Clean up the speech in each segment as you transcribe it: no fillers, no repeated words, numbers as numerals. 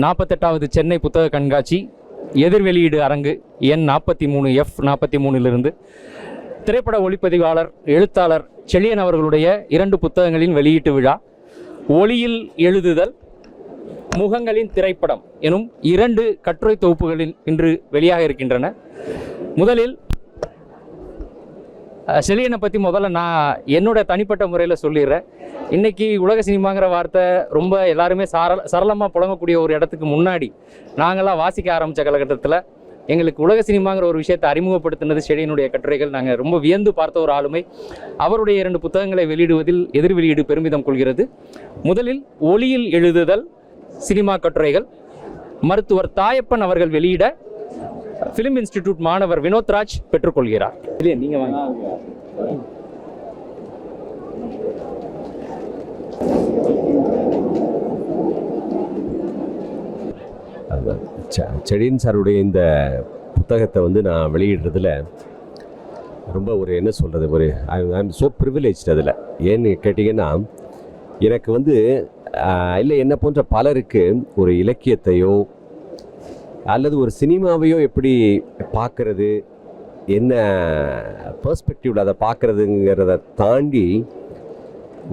48வது சென்னை புத்தக கண்காட்சி எதிர் வெளியீடு அரங்கு எண் 43F43 திரைப்பட ஒளிப்பதிவாளர் எழுத்தாளர் செழியன் அவர்களுடைய 2 புத்தகங்களின் வெளியீட்டு விழா. ஒளியில் எழுதுதல், முகங்களின் திரைப்படம் எனும் 2 கட்டுரை தொகுப்புகளில் இன்று வெளியாக இருக்கின்றன. முதலில் செழியனை பற்றி முதல்ல நான் என்னோட தனிப்பட்ட முறையில் சொல்லிடுறேன். இன்றைக்கி உலக சினிமாங்கிற வார்த்தை ரொம்ப எல்லாருமே சரளமாக புழங்கக்கூடிய ஒரு இடத்துக்கு முன்னாடி நாங்களாம் வாசிக்க ஆரம்பித்த காலகட்டத்தில் எங்களுக்கு உலக சினிமாங்கிற ஒரு விஷயத்தை அறிமுகப்படுத்தினது செழியனுடைய கட்டுரைகள். நாங்கள் ரொம்ப வியந்து பார்த்த ஒரு ஆளுமை. அவருடைய 2 புத்தகங்களை வெளியிடுவதில் எதிர் வெளியீடு பெருமிதம் கொள்கிறது. முதலில் ஒளியில் எழுதுதல் சினிமா கட்டுரைகள் மருத்துவர் தாயப்பன் அவர்கள் வெளியிட ஃபிலிம் இன்ஸ்டிடியூட் மாணவர் வினோத்ராஜ் பெற்றுக்கொள்கிறார். இல்லையா, நீங்க வாங்க. செழியன் சாருடைய இந்த புத்தகத்தை நான் வெளியிடுறதுல ரொம்ப என்ன சொல்கிறது, ஐ எம் ஸோ ப்ரிவிலேஜ். அதில் ஏன்னு கேட்டிங்கன்னா, எனக்கு இல்லை என்னை போன்ற பலருக்கு ஒரு இலக்கியத்தையோ அல்லது ஒரு சினிமாவையோ எப்படி பார்க்குறது, என்ன பெர்ஸ்பெக்டிவில் அதை பார்க்குறதுங்கிறத தாண்டி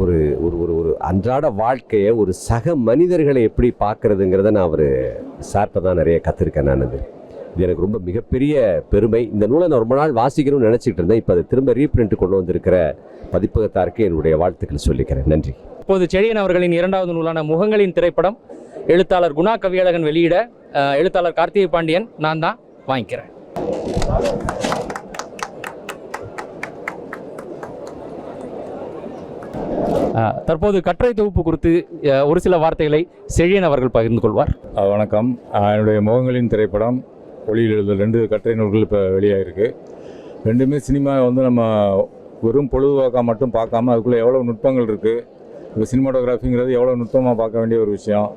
ஒரு ஒரு ஒரு அன்றாட வாழ்க்கையை, ஒரு சக மனிதர்களை எப்படி பார்க்குறதுங்கிறத நான் சார்ட்ட தான் நிறைய கற்றுருக்கேன். இது எனக்கு ரொம்ப மிகப்பெரிய பெருமை. இந்த நூலை நான் ரொம்ப நாள் வாசிக்கணும்னு நினச்சிக்கிட்டு இருந்தேன். இப்போ அதை திரும்ப ரீப்ரிண்ட் கொண்டு வந்திருக்கிற பதிப்பகத்தாருக்கு என்னுடைய வாழ்த்துக்கள் சொல்லிக்கிறேன். நன்றி. இப்போது செழியன் அவர்களின் 2வது நூலான முகங்களின் திரைப்படம் எழுத்தாளர் குணா கவியழகன் வெளியிட எழுத்தாளர் கார்த்திகை பாண்டியன் நான் தான் வாங்கிக்கிறேன். தற்போது கட்டுரை தொகுப்பு குறித்து ஒரு சில வார்த்தைகளை செழியன் அவர்கள் பகிர்ந்து கொள்வார். வணக்கம். என்னுடைய முகங்களின் திரைப்படம், ஒளியில் எழுதுதல் 2 கட்டுரை நூல்கள் இப்போ வெளியாகிருக்கு. 2மே சினிமா நம்ம வெறும் பொழுதுபோக்காக மட்டும் பார்க்காம அதுக்குள்ளே எவ்வளோ நுட்பங்கள் இருக்குது. இப்போ சினிமாட்டோகிராஃபிங்கிறது எவ்வளோ நுட்பமாக பார்க்க வேண்டிய ஒரு விஷயம்.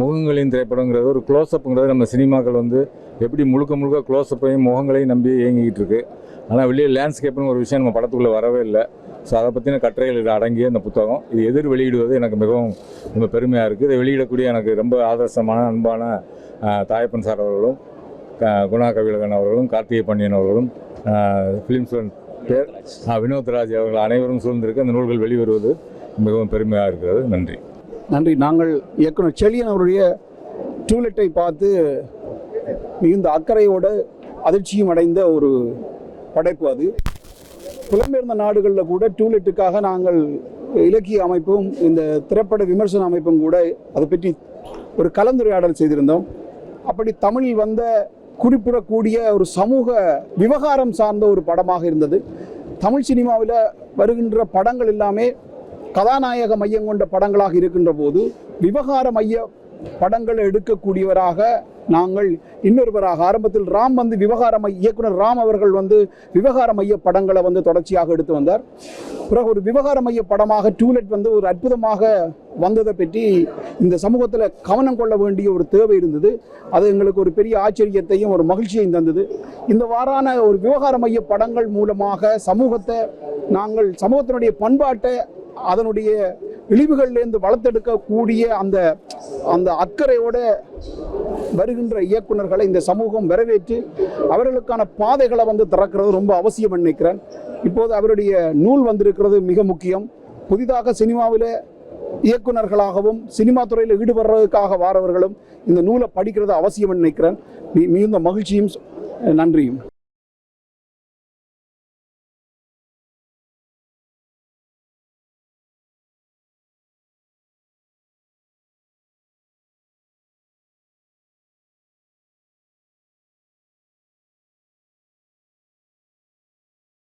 முகங்களின் திரைப்படங்கிறது ஒரு க்ளோஸ்அப்புங்கிறது நம்ம சினிமாக்கள் எப்படி முழுக்க க்ளோஸ்அப்பையும் முகங்களையும் நம்பி இயங்கிக்கிட்டு இருக்குது. ஆனால் வெளியே லேண்ட்ஸ்கேப்னு ஒரு விஷயம் நம்ம படத்துக்குள்ளே வரவே இல்லை. ஸோ அதை பற்றின கட்டுரைகள் இது அடங்கிய இந்த புத்தகம். இது எதிர் வெளியிடுவது எனக்கு மிகவும் ரொம்ப பெருமையாக இருக்குது. இதை வெளியிடக்கூடிய எனக்கு ரொம்ப ஆதர்சமான அன்பான தாயப்பன் சார் அவர்களும், குணா கவியழகன் அவர்களும், கார்த்திகை பாண்டியன் அவர்களும், ஃபிலிம்ஸ் பேர் வினோத்ராஜ் அவர்கள் அனைவரும் சூழ்ந்திருக்கு. அந்த நூல்கள் வெளிவருவது மிகவும் பெருமையாக இருக்கிறது. நன்றி. நன்றி. நாங்கள் இயக்குனர் செழியன் அவருடைய டூலெட்டை பார்த்து மிகுந்த அக்கறையோடு அதிர்ச்சியும் அடைந்த ஒரு படைப்பு அது. புலம்பெயர்ந்த நாடுகளில் கூட டூலெட்டுக்காக நாங்கள் இலக்கிய அமைப்பும் இந்த திரைப்பட விமர்சன அமைப்பும் கூட அதை பற்றி ஒரு கலந்துரையாடல் செய்திருந்தோம். அப்படி தமிழில் வந்த குறிப்பிடக்கூடிய ஒரு சமூக விவகாரம் சார்ந்த ஒரு படமாக இருந்தது. தமிழ் சினிமாவில் வருகின்ற படங்கள் எல்லாமே கதாநாயக மையம் கொண்ட படங்களாக இருக்கின்ற போது விவகார மைய படங்களை எடுக்கக்கூடியவராக நாங்கள் இன்னொருவராக ஆரம்பத்தில் ராம் விவகார இயக்குனர் ராம் அவர்கள் விவகார மைய படங்களை தொடர்ச்சியாக எடுத்து வந்தார். பிறகு ஒரு விவகார மைய படமாக டூலெட் ஒரு அற்புதமாக வந்ததை பற்றி இந்த சமூகத்தில் கவனம் கொள்ள வேண்டிய ஒரு தேவை இருந்தது. அது எங்களுக்கு ஒரு பெரிய ஆச்சரியத்தையும் ஒரு மகிழ்ச்சியையும் தந்தது. இந்த வாரான ஒரு விவகார மைய படங்கள் மூலமாக சமூகத்தினுடைய பண்பாட்டை அதனுடைய இழிவுகளிலிருந்து வளர்த்தெடுக்கக்கூடிய அந்த அக்கறையோட வருகின்ற இயக்குனர்களை இந்த சமூகம் வரவேற்று அவர்களுக்கான பாதைகளை திறக்கிறது ரொம்ப அவசியம் நினைக்கிறேன். இப்போது அவருடைய நூல் வந்திருக்கிறது மிக முக்கியம். புதிதாக சினிமாவில் இயக்குனர்களாகவும் சினிமா துறையில் ஈடுபடுறதுக்காக வாரவர்களும் இந்த நூலை படிக்கிறது அவசியம் நினைக்கிறேன். மிகுந்த மகிழ்ச்சியும் நன்றியும்.